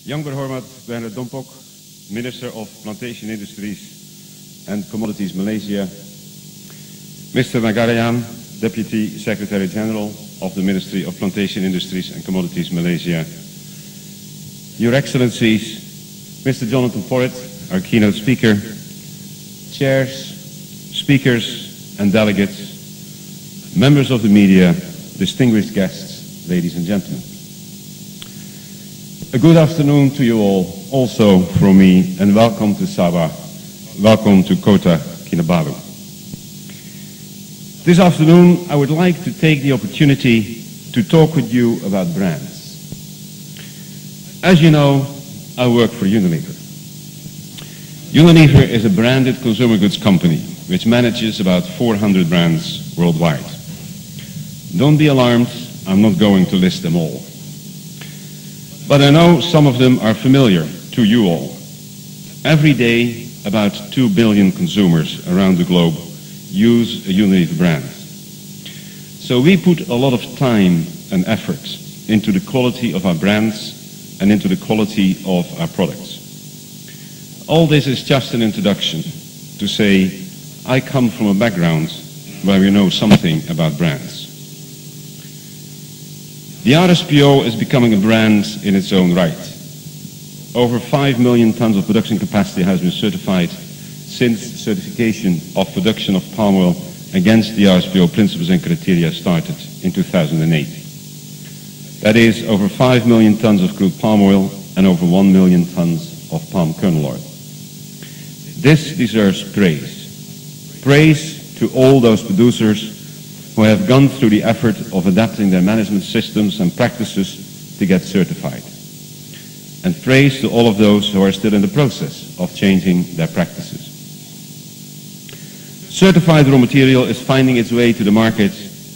Young Berhormat Bernard Dompok, Minister of Plantation Industries and Commodities Malaysia, Mr. Nagarayan, Deputy Secretary General of the Ministry of Plantation Industries and Commodities Malaysia, Your Excellencies, Mr. Jonathan Porritt, our keynote speaker, chairs, speakers and delegates, members of the media, distinguished guests, ladies and gentlemen. A good afternoon to you all, also from me, and welcome to Sabah, welcome to Kota Kinabalu. This afternoon I would like to take the opportunity to talk with you about brands. As you know, I work for Unilever. Unilever is a branded consumer goods company which manages about 400 brands worldwide. Don't be alarmed, I'm not going to list them all. But I know some of them are familiar to you all. Every day, about 2 billion consumers around the globe use a Unilever brand. So we put a lot of time and effort into the quality of our brands and into the quality of our products. All this is just an introduction to say, I come from a background where we know something about brands. The RSPO is becoming a brand in its own right. Over 5 million tons of production capacity has been certified since certification of production of palm oil against the RSPO principles and criteria started in 2008. That is over 5 million tons of crude palm oil and over 1 million tons of palm kernel oil. This deserves praise. Praise to all those producers who have gone through the effort of adapting their management systems and practices to get certified. And praise to all of those who are still in the process of changing their practices. Certified raw material is finding its way to the market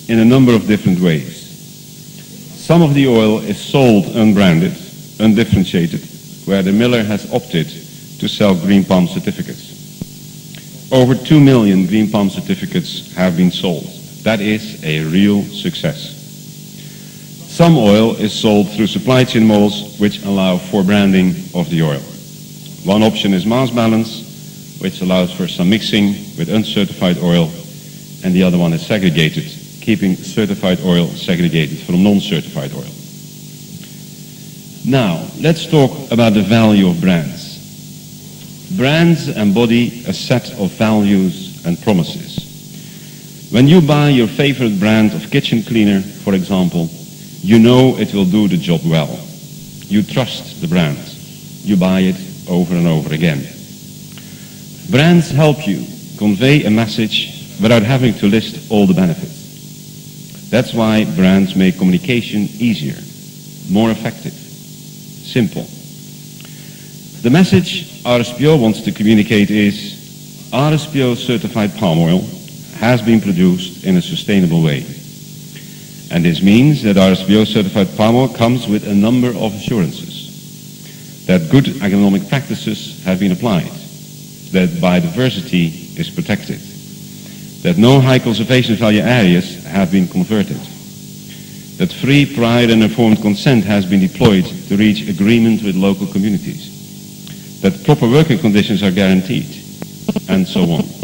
in a number of different ways. Some of the oil is sold unbranded, undifferentiated, where the miller has opted to sell green palm certificates. Over 2 million green palm certificates have been sold. That is a real success. Some oil is sold through supply chain models which allow for branding of the oil. One option is mass balance, which allows for some mixing with uncertified oil, and the other one is segregated, keeping certified oil segregated from non-certified oil. Now, let's talk about the value of brands. Brands embody a set of values and promises. When you buy your favorite brand of kitchen cleaner, for example, you know it will do the job well. You trust the brand. You buy it over and over again. Brands help you convey a message without having to list all the benefits. That's why brands make communication easier, more effective, simple. The message RSPO wants to communicate is RSPO certified palm oil has been produced in a sustainable way. And this means that RSPO certified palm oil comes with a number of assurances. That good agronomic practices have been applied. That biodiversity is protected. That no high conservation value areas have been converted. That free, prior and informed consent has been deployed to reach agreement with local communities. That proper working conditions are guaranteed. And so on.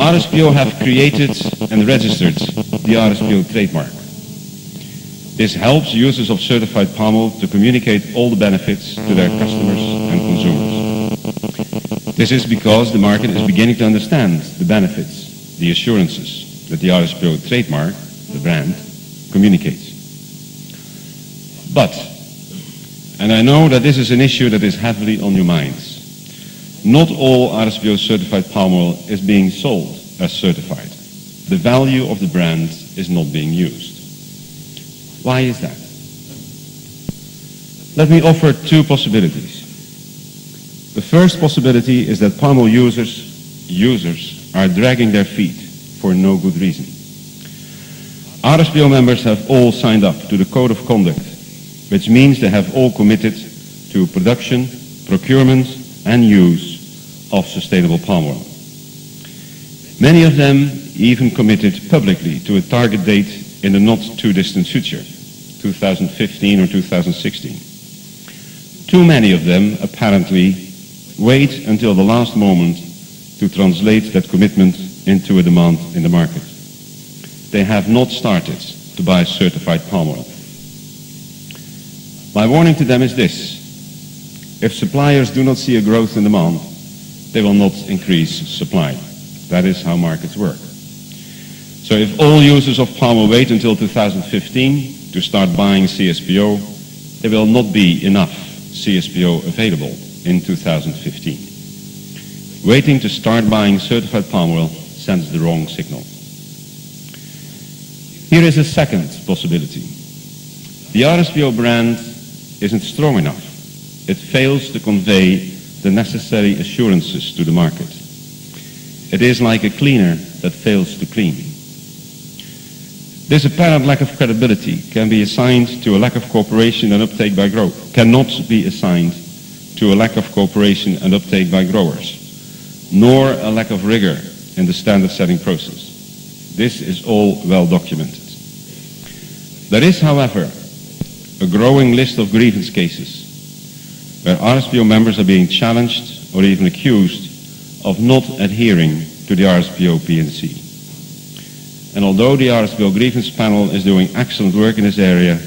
RSPO have created and registered the RSPO trademark. This helps users of certified palm oil to communicate all the benefits to their customers and consumers. This is because the market is beginning to understand the benefits, the assurances that the RSPO trademark, the brand, communicates. But, and I know that this is an issue that is heavily on your minds, not all RSPO certified palm oil is being sold as certified. The value of the brand is not being used. Why is that? Let me offer two possibilities. The first possibility is that palm oil users are dragging their feet for no good reason. RSPO members have all signed up to the Code of Conduct, which means they have all committed to production, procurement and use of sustainable palm oil. Many of them even committed publicly to a target date in the not too distant future, 2015 or 2016. Too many of them, apparently, wait until the last moment to translate that commitment into a demand in the market. They have not started to buy certified palm oil. My warning to them is this: if suppliers do not see a growth in demand, they will not increase supply. That is how markets work. So if all users of palm oil wait until 2015 to start buying CSPO, there will not be enough CSPO available in 2015. Waiting to start buying certified palm oil sends the wrong signal. Here is a second possibility. The RSPO brand isn't strong enough. It fails to convey the necessary assurances to the market. It is like a cleaner that fails to clean. This apparent lack of credibility can be assigned to a lack of cooperation and uptake by growers. Cannot be assigned to a lack of cooperation and uptake by growers, nor a lack of rigor in the standard setting process. This is all well documented. There is, however, a growing list of grievance cases where RSPO members are being challenged or even accused of not adhering to the RSPO P&C. And although the RSPO grievance panel is doing excellent work in this area,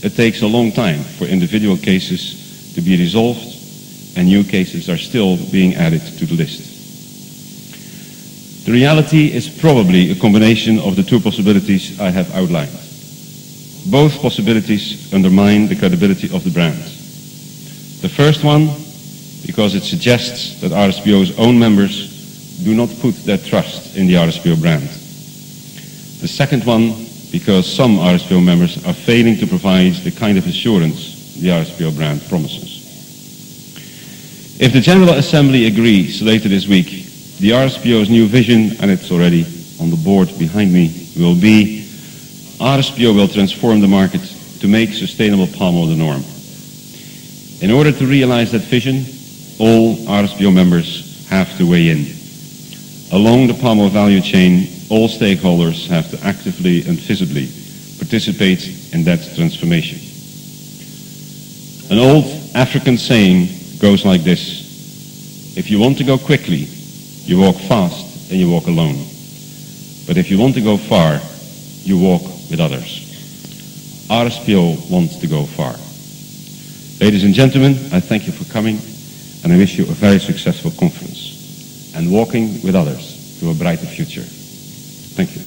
it takes a long time for individual cases to be resolved, and new cases are still being added to the list. The reality is probably a combination of the two possibilities I have outlined. Both possibilities undermine the credibility of the brand. The first one, because it suggests that RSPO's own members do not put their trust in the RSPO brand. The second one, because some RSPO members are failing to provide the kind of assurance the RSPO brand promises. If the General Assembly agrees later this week, the RSPO's new vision, and it's already on the board behind me, will be RSPO will transform the market to make sustainable palm oil the norm. In order to realize that vision, all RSPO members have to weigh in. Along the palm oil value chain, all stakeholders have to actively and visibly participate in that transformation. An old African saying goes like this: if you want to go quickly, you walk fast and you walk alone. But if you want to go far, you walk with others. RSPO wants to go far. Ladies and gentlemen, I thank you for coming, and I wish you a very successful conference and walking with others to a brighter future. Thank you.